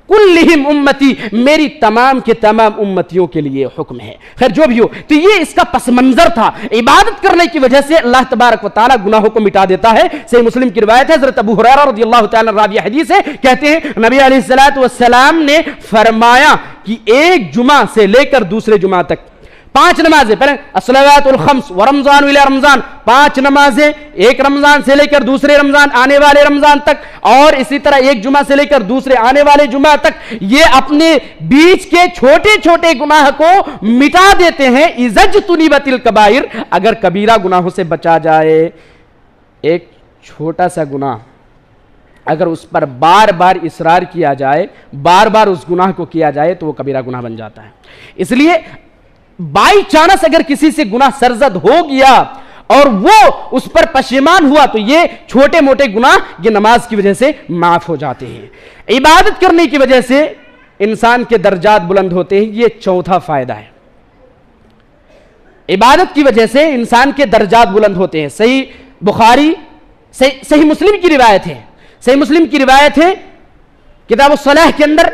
کلہم امتی، میری تمام کے تمام امتیوں کے لیے حکم ہے۔ خیر جو بھی ہو، تو یہ اس کا پس منظر تھا، عبادت کرنے کی وجہ سے اللہ تبارک و تعالیٰ گناہوں کو مٹا دیتا ہے۔ صحیح مسلم کی روایت ہے، حضرت ابو ہریرہ رضی اللہ تعالیٰ راوی حدیث ہے، کہتے ہیں نبی علیہ السلام نے فرمایا کہ ایک جمعہ سے لے کر دوسرے جمعہ تک 5 نمازیں، پہلے الصلوات الخمس ورمضان الی رمضان، 5 نمازیں ایک رمضان سے لے کر دوسرے رمضان آنے والے رمضان تک، اور اسی طرح ایک جمعہ سے لے کر دوسرے آنے والے جمعہ تک، یہ اپنے بیچ کے چھوٹے چھوٹے گناہ کو مٹا دیتے ہیں۔ اذا اجتنبت الکبائر، اگر کبیرہ گناہوں سے بچا جائے، ایک چھوٹا سا گناہ اگر اس پر بار بار اصرار کیا جائے، بار بار اس گناہ کو کیا جائے تو وہ کبیرہ گناہ بن جاتا ہے۔ اس لیے بائی چانس اگر کسی سے گناہ سرزد ہو گیا اور وہ اس پر پشیمان ہوا تو یہ چھوٹے موٹے گناہ یہ نماز کی وجہ سے معاف ہو جاتے ہیں۔ عبادت کرنے کی وجہ سے انسان کے درجات بلند ہوتے ہیں، یہ چوتھا فائدہ ہے۔ عبادت کی وجہ سے انسان کے درجات بلند ہوتے ہیں۔ صحیح بخاری صحیح مسلم کی روایت ہے، صحیح مسلم کی روایت ہے، کتاب الصلاح کے اندر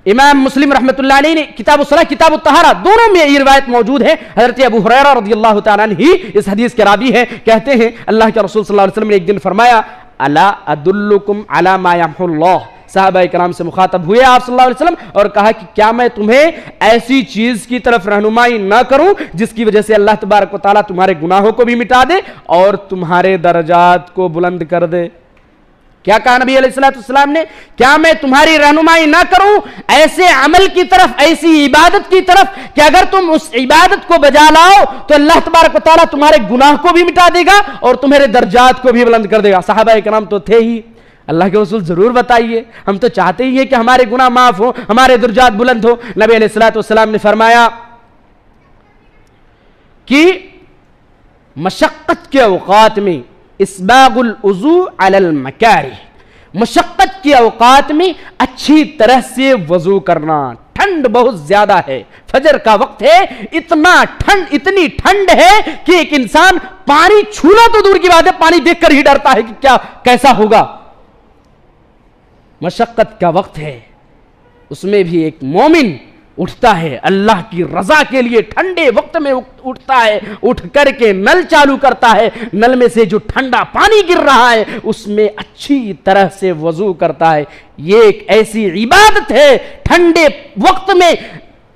امام مسلم رحمۃ اللہ علیہ نے کتاب الصلاح کتاب الطہارہ دونوں میں یہ روایت موجود ہے۔ حضرت ابو ہریرہ رضی اللہ تعالیٰ عنہ ہی اس حدیث کے راوی ہیں، کہتے ہیں اللہ کے رسول صلی اللہ علیہ وسلم نے ایک دن فرمایا الا ادلکم علی ما یمحو اللہ، صحابہ کرام سے مخاطب ہوئے آپ صلی اللہ علیہ وسلم اور کہا کہ کیا میں تمہیں ایسی چیز کی طرف رہنمائی نہ کروں جس کی وجہ سے اللہ تبارک و تعالیٰ تمہارے گناہوں کو بھی مٹا دے اور تمہارے درجات کو بلند کر دے؟ کیا کہا نبی علیہ السلام نے؟ کیا میں تمہاری رہنمائی نہ کروں ایسے عمل کی طرف، ایسی عبادت کی طرف کہ اگر تم اس عبادت کو بجا لاؤ تو اللہ تبارک و تعالیٰ تمہارے گناہ کو بھی مٹا دے گا اور تمہارے درجات کو بھی بلند کر دے گا۔ صحابہ کرام تو تھے ہی، اللہ کے رسول ضرور بتائیے، ہم تو چاہتے ہی ہیں کہ ہمارے گناہ معاف ہو، ہمارے درجات بلند ہو۔ نبی علیہ السلام نے فرمایا کہ مشقت کے اوقات میں اسباغ الوضوء علی المکارہ، مشقت کے اوقات میں اچھی طرح سے وضو کرنا۔ ٹھنڈ بہت زیادہ ہے، فجر کا وقت ہے، اتنی ٹھنڈ ہے کہ ایک انسان پانی چھونا تو دور کی بات ہے، پانی دیکھ کر ہی ڈرتا ہے کہ کیسا ہوگا۔ مشقت کا وقت ہے، اس میں بھی ایک مومن اٹھتا ہے اللہ کی رضا کے لیے، ٹھنڈے وقت میں اٹھتا ہے، اٹھ کر کے نل چالو کرتا ہے، نل میں سے جو ٹھنڈا پانی گر رہا ہے اس میں اچھی طرح سے وضو کرتا ہے۔ یہ ایک ایسی عبادت ہے، ٹھنڈے وقت میں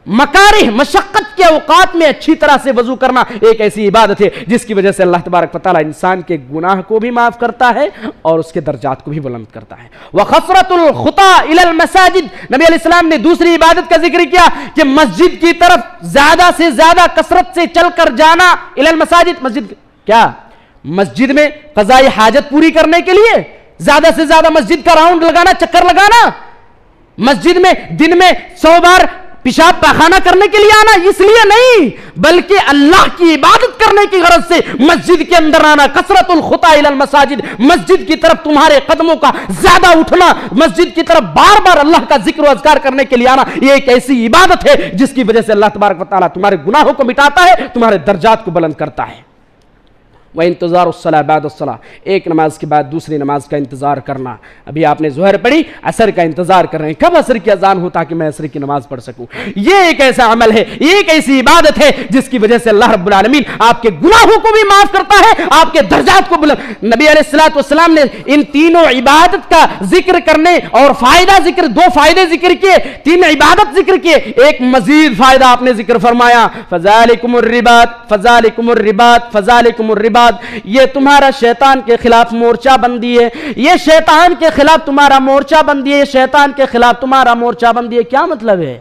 مکارہ مشقت کے اوقات میں اچھی طرح سے وضو کرنا ایک ایسی عبادت ہے جس کی وجہ سے اللہ تبارک و تعالیٰ انسان کے گناہ کو بھی معاف کرتا ہے اور اس کے درجات کو بھی بلند کرتا ہے۔ وَخَثْرَةُ الْخُطَىٰ إِلَى الْمَسَاجِدِ، نبی علیہ السلام نے دوسری عبادت کا ذکر کیا کہ مسجد کی طرف زیادہ سے زیادہ کثرت سے چل کر جانا۔ إِلَى الْمَسَاجِدِ، مسجد کیا؟ مسجد میں قضاء حاجت پوری کرنے کے لیے زیادہ سے زیادہ مسجد کا راؤنڈ لگانا، چکر لگانا، مسجد میں دن میں 100 بار پیشاب پاخانہ کرنے کے لیے آنا، اس لیے نہیں بلکہ اللہ کی عبادت کرنے کی غرض سے مسجد کے اندر آنا۔ کثرت الخطا الی المساجد، مسجد کی طرف تمہارے قدموں کا زیادہ اٹھنا، مسجد کی طرف بار بار اللہ کا ذکر و اذکار کرنے کے لیے آنا، یہ ایک ایسی عبادت ہے جس کی وجہ سے اللہ تبارک و تعالیٰ تمہارے گناہوں کو مٹاتا ہے، تمہارے درجات کو بلند کرتا ہے۔ وانتظار الصلاۃ بعد الصلاۃ، ایک نماز کے بعد دوسری نماز کا انتظار کرنا. ابھی آپ نے ظہر پڑھی، عصر کا انتظار کر رہے ہیں کب عصر کی اذان ہو تاکہ میں عصر کی نماز پڑھ سکوں. یہ ایک ایسا عمل ہے، یہ ایک ایسی عبادت ہے جس کی وجہ سے اللہ رب العالمین آپ کے گناہوں کو بھی معاف کرتا ہے، آپ کے درجات کو بلند. نبی علیہ الصلوۃ والسلام نے ان تینوں عبادت کا ذکر کرنے اور فائدہ ذکر، دو فائدے ذکر کیے، تین عبادت ذکر کیے، ایک مزید فائدہ آپ نے ذکر فرمایا، فذالکم الرباط فذالکم الرباط فذالکم الرباط. یہ تمہارا شیطان کے خلاف مورچہ بندی ہے، یہ شیطان کے خلاف تمہارا مورچہ بندی ہے، یہ شیطان کے خلاف تمہارا مورچہ بندی ہے. کیا مطلب ہے؟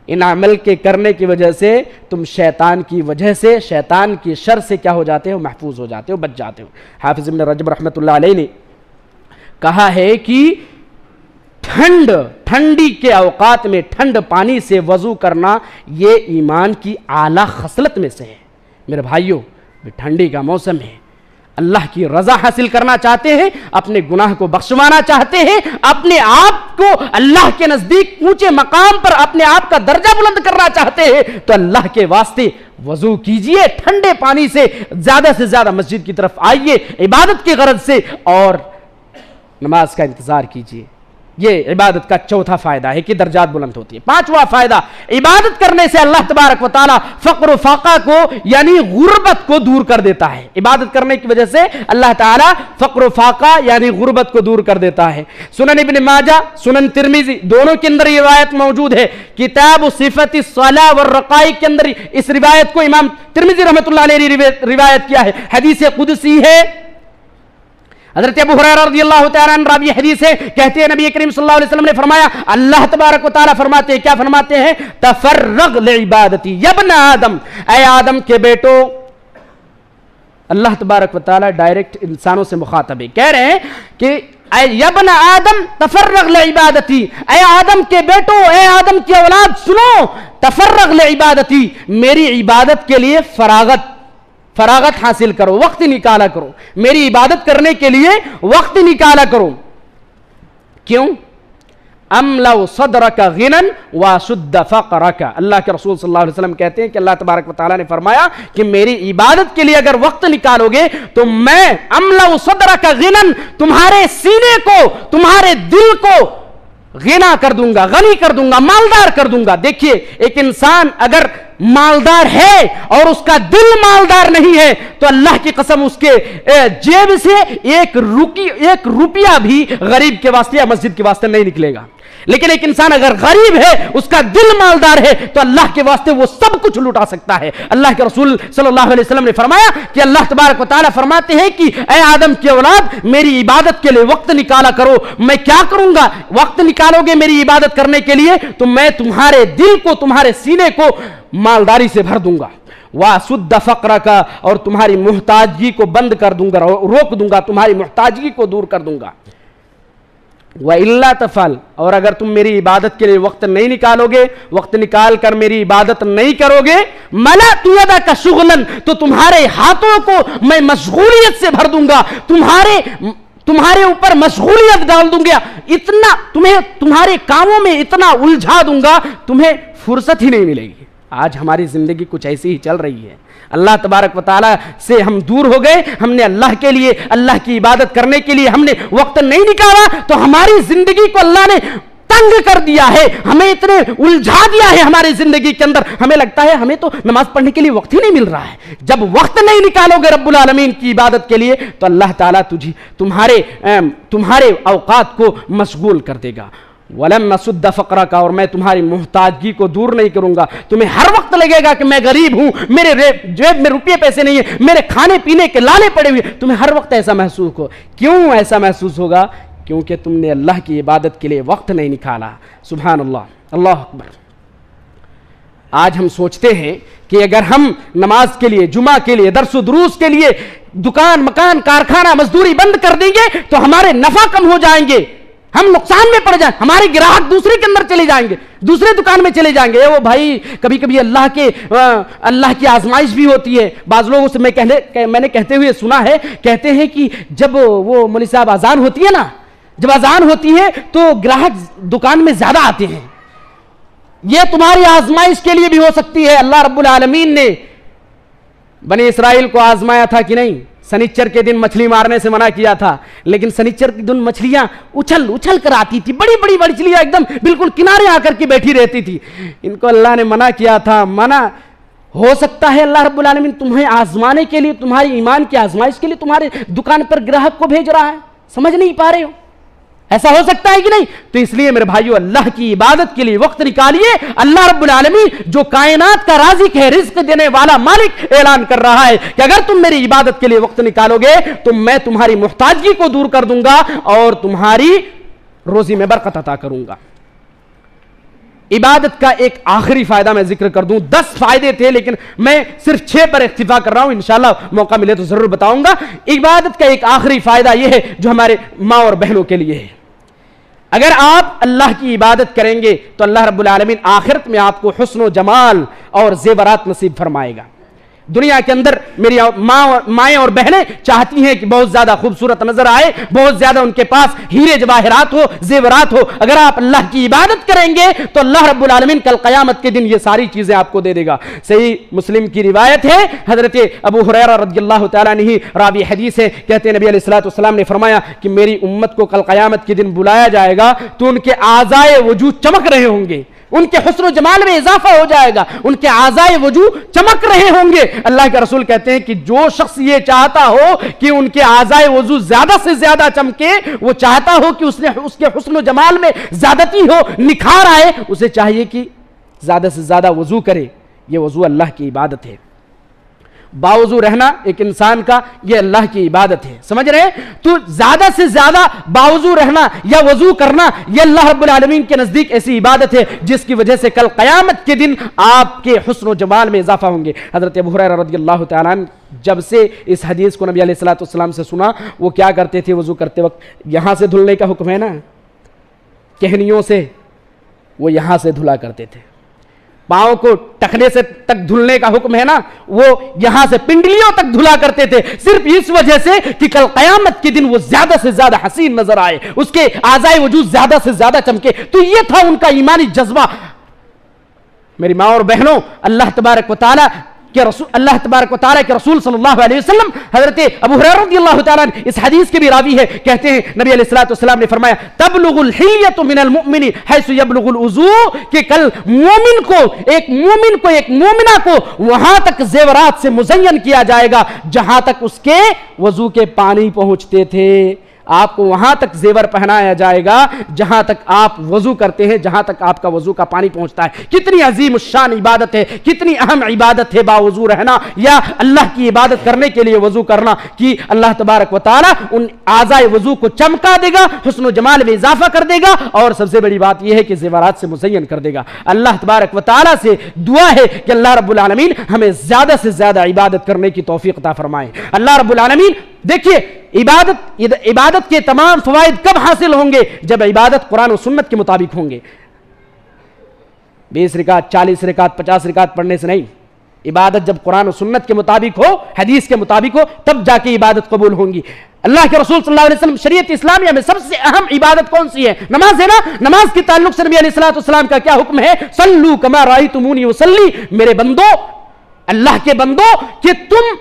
ان عمل کے کرنے کی وجہ سے تم شیطان کی وجہ سے، شیطان کی شر سے کیا ہو جاتے ہو؟ محفوظ ہو جاتے ہو، بچ جاتے ہو. حافظ ابن رجب رحمۃ اللہ علیہ نے کہا ہے کہ ٹھنڈی کے اوقات میں ٹھنڈ پانی سے وضو کرنا یہ ایمان کی اعلیٰ خصلت میں سے ہے. میرے بھائیوں، ٹھنڈی کا موسم ہے، اللہ کی رضا حاصل کرنا چاہتے ہیں، اپنے گناہ کو بخشوانا چاہتے ہیں، اپنے آپ کو اللہ کے نزدیک اونچے مقام پر اپنے آپ کا درجہ بلند کرنا چاہتے ہیں، تو اللہ کے واسطے وضو کیجئے ٹھنڈے پانی سے زیادہ مسجد کی طرف آئیے عبادت کی غرض سے، اور نماز کا انتظار کیجئے. یہ عبادت کا چوتھا فائدہ ہے کہ درجات بلند ہوتی ہے. پانچواں فائدہ، عبادت کرنے سے اللہ تبارک و تعالی فقر و فاقہ کو یعنی غربت کو دور کر دیتا ہے. عبادت کرنے کی وجہ سے اللہ تعالی فقر و فاقہ یعنی غربت کو دور کر دیتا ہے. سنن ابن ماجہ، سنن ترمذی دونوں کے اندر یہ روایت موجود ہے. کتاب صفت الصلاۃ والرقائق کے اندر اس روایت کو امام ترمذی رحمۃ اللہ علیہ نے روایت کیا ہے. حدیث قدسی ہے، حضرت ابو ہریرہ رضی اللہ تعالیٰ عنہ راوی حدیث ہے، کہتے ہیں نبی کریم صلی اللہ علیہ وسلم نے فرمایا، اللہ تبارک و تعالیٰ فرماتے ہیں، کیا فرماتے ہیں؟ تفرغ لعبادتی یا ابن آدم، اے آدم کے بیٹو. اللہ تبارک و تعالیٰ ڈائریکٹ انسانوں سے مخاطب ہے، کہہ رہے ہیں کہ اے ابن آدم تفرغ لعبادتی، اے آدم کے بیٹو، اے آدم کی اولاد سنو، تفرغ لعبادتی، میری عبادت کے لیے فراغت حاصل کرو، وقت نکالا کرو، میری عبادت کرنے کے لیے وقت نکالا کرو. کیوں؟ املو صدرک غنن واسد فقرک. اللہ کے رسول صلی اللہ علیہ وسلم کہتے ہیں کہ اللہ تبارک و تعالیٰ نے فرمایا کہ میری عبادت کے لیے اگر وقت نکالو گے تو میں املو صدرک غنن، تمہارے سینے کو، تمہارے دل کو غنا کر دوں گا، غنی کر دوں گا، مالدار کر دوں گا. دیکھیے، ایک انسان اگر مالدار ہے اور اس کا دل مالدار نہیں ہے تو اللہ کی قسم اس کے جیب سے ایک روپیہ بھی غریب کے واسطے یا مسجد کے واسطے نہیں نکلے گا. لیکن ایک انسان اگر غریب ہے، اس کا دل مالدار ہے، تو اللہ کے واسطے وہ سب کچھ لٹا سکتا ہے. اللہ کے رسول صلی اللہ علیہ وسلم نے فرمایا کہ اللہ تبارک و تعالیٰ فرماتے ہیں کہ اے آدم کی اولاد، میری عبادت کے لیے وقت نکالا کرو. میں کیا کروں گا؟ وقت نکالو گے میری عبادت کرنے کے لیے تو میں تمہارے دل کو، تمہارے سینے کو مالداری سے بھر دوں گا. وَاسُدَّ فَقْرَكَ، اور تمہاری محتاجگی کو بند کر دوں گا، روک دوں گا، تمہاری محتاجگی کو دور کر دوں گا. وَإِلَّا تَفْعَلْ، اور اگر تم میری عبادت کے لیے وقت نہیں نکالو گے، وقت نکال کر میری عبادت نہیں کرو گے، مَلَأْتُ يَدَكَ شُغْلًا، تو تمہارے ہاتھوں کو میں مشغولیت سے بھر دوں گا، تمہارے اوپر مشغولیت ڈال دوں گا، اتنا تمہارے کاموں میں اتنا الجھا دوں گا، تمہیں فرصت ہی نہیں ملے گی. آج ہماری زندگی کچھ ایسی ہی چل رہی ہے. اللہ تبارک و تعالیٰ سے ہم دور ہو گئے، ہم نے اللہ کے لیے، اللہ کی عبادت کرنے کے لیے ہم نے وقت نہیں نکالا، تو ہماری زندگی کو اللہ نے تنگ کر دیا ہے، ہمیں اتنے الجھا دیا ہے ہماری زندگی کے اندر، ہمیں لگتا ہے ہمیں تو نماز پڑھنے کے لیے وقت ہی نہیں مل رہا ہے. جب وقت نہیں نکالو گے رب العالمین کی عبادت کے لیے تو اللہ تعالیٰ تمہارے اوقات کو مشغول کر دے گا. وَلَمَّ سُدَّ فَقْرَكَ، اور میں تمہاری محتاجگی کو دور نہیں کروں گا. تمہیں ہر وقت لگے گا کہ میں غریب ہوں، میرے جیب میں روپیے پیسے نہیں ہیں، میرے کھانے پینے کے لالے پڑے ہوئے، تمہیں ہر وقت ایسا محسوس ہو. کیوں ایسا محسوس ہوگا؟ کیونکہ تم نے اللہ کی عبادت کے لیے وقت نہیں نکالا. سبحان اللہ، اللہ اکبر. آج ہم سوچتے ہیں کہ اگر ہم نماز کے لیے، جمعہ کے لیے، درس و دروس کے لیے دکان، مکان، کارخانہ، مزدوری بند کر دیں گے تو ہمارے نفع کم ہو جائیں گے، ہم نقصان میں پڑ جائیں، ہمارے گراہک دوسرے کے اندر چلے جائیں گے، دوسرے دکان میں چلے جائیں گے. وہ بھائی کبھی کبھی اللہ کی آزمائش بھی ہوتی ہے. بعض لوگوں سے میں نے کہتے ہوئے سنا ہے، کہتے ہیں کہ جب وہ مولوی صاحب اذان ہوتی ہے نا، جب اذان ہوتی ہے تو گراہک دکان میں زیادہ آتے ہیں. یہ تمہاری آزمائش کے لیے بھی ہو سکتی ہے. اللہ رب العالمین نے بنی اسرائیل کو آزمایا تھا کہ نہیں؟ سنیچر کے دن مچھلی مارنے سے منع کیا تھا، لیکن سنیچر کے دن مچھلیاں اچھل کر آتی تھی، بڑی بڑی مچھلیاں ایک دم بالکل کنارے آ کر کے بیٹھی رہتی تھی. ان کو اللہ نے منع کیا تھا. منع ہو سکتا ہے اللہ رب العالمین تمہیں آزمانے کے لیے، تمہاری ایمان کی آزمائش کے لیے تمہارے دکان پر گراہک کو بھیج رہا ہے، سمجھ نہیں پا رہے ہو؟ ایسا ہو سکتا ہے کہ نہیں؟ تو اس لیے میرے بھائیو اللہ کی عبادت کے لیے وقت نکالیے. اللہ رب العالمین جو کائنات کا رازق ہے، رزق دینے والا مالک، اعلان کر رہا ہے کہ اگر تم میری عبادت کے لیے وقت نکالو گے تو میں تمہاری محتاجگی کو دور کر دوں گا اور تمہاری روزی میں برکت عطا کروں گا. عبادت کا ایک آخری فائدہ میں ذکر کر دوں. 10 فائدے تھے لیکن میں صرف 6 پر اکتفا کر رہا ہوں، انشاءاللہ موقع ملے تو ضرور بتاؤں گا. عبادت کا ایک آخری فائدہ یہ ہے جو ہمارے ماں اور بہنوں کے لیے ہے. اگر آپ اللہ کی عبادت کریں گے تو اللہ رب العالمین آخرت میں آپ کو حسن و جمال اور زیورات نصیب فرمائے گا. دنیا کے اندر میری مائیں اور بہنیں چاہتی ہیں کہ بہت زیادہ خوبصورت نظر آئے، بہت زیادہ ان کے پاس ہیرے جواہرات ہو، زیورات ہو. اگر آپ اللہ کی عبادت کریں گے تو اللہ رب العالمین کل قیامت کے دن یہ ساری چیزیں آپ کو دے دے گا. صحیح مسلم کی روایت ہے، حضرت ابو ہریرہ رضی اللہ تعالیٰ عنہ راوی حدیث ہے، کہتے ہیں نبی علیہ الصلوۃ والسلام نے فرمایا کہ میری امت کو کل قیامت کے دن بلایا جائے گا تو ان کے اعضائے وجود چمک رہے ہوں گے، ان کے حسن و جمال میں اضافہ ہو جائے گا، ان کے اعضائے وجود چمک رہے ہوں گے. اللہ کے رسول کہتے ہیں کہ جو شخص یہ چاہتا ہو کہ ان کے اعضائے وجود زیادہ سے زیادہ چمکے، وہ چاہتا ہو کہ اس کے حسن و جمال میں زیادتی ہو، نکھار آئے، اسے چاہیے کہ زیادہ سے زیادہ وضو کرے. یہ وضو اللہ کی عبادت ہے. باوضو رہنا ایک انسان کا یہ اللہ کی عبادت ہے. سمجھ رہے ہیں؟ تو زیادہ سے زیادہ باوضو رہنا یا وضو کرنا یہ اللہ رب العالمین کے نزدیک ایسی عبادت ہے جس کی وجہ سے کل قیامت کے دن آپ کے حسن و جمال میں اضافہ ہوں گے. حضرت ابو ہریرہ رضی اللہ تعالیٰ عنہ جب سے اس حدیث کو نبی علیہ الصلوۃ والسلام سے سنا، وہ کیا کرتے تھے وضو کرتے وقت؟ یہاں سے دھلنے کا حکم ہے نا، کہنیوں سے وہ یہاں سے دھلا کرتے تھے. پاؤں کو ٹخنے سے تک دھلنے کا حکم ہے نا، وہ یہاں سے پنڈلیوں تک دھلا کرتے تھے، صرف اس وجہ سے کہ کل قیامت کے دن وہ زیادہ سے زیادہ حسین نظر آئے، اس کے اعضائے وجود زیادہ سے زیادہ چمکے. تو یہ تھا ان کا ایمانی جذبہ. میری ماں اور بہنوں، اللہ تبارک و تعالیٰ کہ اللہ تبارک و تعالیٰ کے رسول صلی اللہ علیہ وسلم حضرت ابو ہریرہ رضی اللہ تعالیٰ عنہ اس حدیث کے بھی راوی ہے، کہتے ہیں نبی علیہ الصلوۃ والسلام نے فرمایا تبلغ الحلیۃ من المؤمن حیث یبلغ الوضوء، کہ کل ایک مومنہ کو وہاں تک زیورات سے مزین کیا جائے گا جہاں تک اس کے وضو کے پانی پہنچتے تھے. آپ کو وہاں تک زیور پہنایا جائے گا جہاں تک آپ وضو کرتے ہیں، جہاں تک آپ کا وضو کا پانی پہنچتا ہے. کتنی عظیم الشان عبادت ہے، کتنی اہم عبادت ہے باوضو رہنا یا اللہ کی عبادت کرنے کے لیے وضو کرنا، کہ اللہ تبارک و تعالیٰ ان اعضائے وضو کو چمکا دے گا، حسن و جمال میں اضافہ کر دے گا، اور سب سے بڑی بات یہ ہے کہ زیورات سے مزین کر دے گا. اللہ تبارک و تعالیٰ سے دعا ہے کہ اللہ رب العالمین ہمیں زیادہ سے زیادہ عبادت کرنے کی توفیق عطا فرمائے. اللہ رب العالمین دیکھیے عبادت کے تمام فوائد کب حاصل ہوں گے؟ جب عبادت قرآن و سنت کے مطابق ہوں گے. 20 رکعت 40 رکعت 50 رکعت پڑھنے سے نہیں. عبادت جب قرآن و سنت کے مطابق ہو، حدیث کے مطابق ہو، تب جا کے عبادت قبول ہوں گی. اللہ کے رسول صلی اللہ علیہ وسلم شریعت اسلامیہ میں سب سے اہم عبادت کون سی ہے؟ نماز ہے نا. نماز کے تعلق سے نبی علیہ الصلوۃ والسلام کا کیا حکم ہے؟ صلو کما رأیتمونی اصلی، میرے بندو، اللہ کے بندو، کہ تم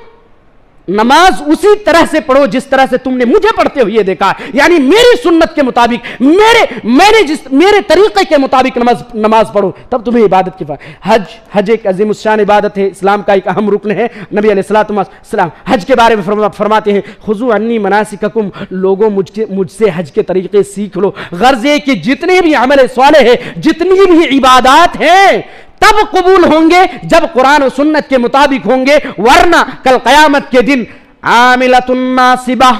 نماز اسی طرح سے پڑھو جس طرح سے تم نے مجھے پڑھتے ہوئے دیکھا. یعنی میری سنت کے مطابق، میرے طریقے کے مطابق نماز پڑھو، تب تمہیں عبادت کی حج ایک عظیم الشان عبادت ہے، اسلام کا ایک اہم رکن ہے. نبی علیہ الصلوۃ والسلام حج کے بارے میں فرماتے ہیں خذوا عنی مناسککم، لوگوں مجھ سے حج کے طریقے سیکھ لو. غرض یہ کہ جتنے بھی عمل صالح ہے، جتنی بھی عبادات ہیں، تب قبول ہوں گے جب قرآن و سنت کے مطابق ہوں گے، ورنہ کل قیامت کے دن عاملۃ ناصبہ،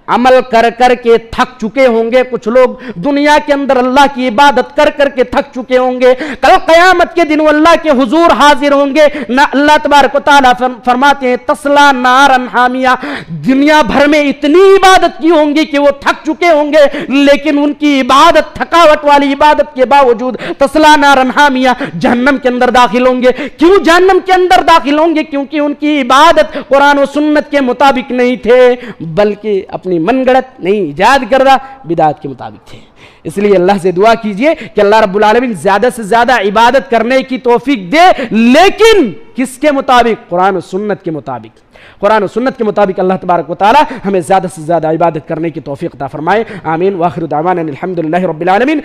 عمل کر کر کے تھک چکے ہوں گے. کچھ لوگ دنیا کے اندر اللہ کی عبادت کر کر کے تھک چکے ہوں گے، کل قیامت کے دن وہ اللہ کے حضور حاضر ہوں گے. اللہ تبارک و تعالیٰ فرماتے ہیں تسلا نارن حامیہ، دنیا بھر میں اتنی عبادت کی ہوں گی کہ وہ تھک چکے ہوں گے، لیکن ان کی عبادت، تھکاوٹ والی عبادت کے باوجود تسلا نارن حامیہ، جہنم کے اندر داخل ہوں گے. کیوں جہنم کے اندر داخل ہوں گے؟ کیونکہ ان کی عبادت قرآن و سنت کے مطابق نہیں تھے، بلکہ اپنی من گڑت نہیں ایجاد کردہ بدعات کے مطابق تھے. اس لیے اللہ سے دعا کیجئے کہ اللہ رب العالمین زیادہ سے زیادہ عبادت کرنے کی توفیق دے، لیکن کس کے مطابق؟ قرآن و سنت کے مطابق۔ قرآن و سنت کے مطابق اللہ تبارک و تعالی ہمیں زیادہ سے زیادہ عبادت کرنے کی توفیق عطا فرمائے، آمین۔ وآخر دعوانا الحمدللہ رب العالمین۔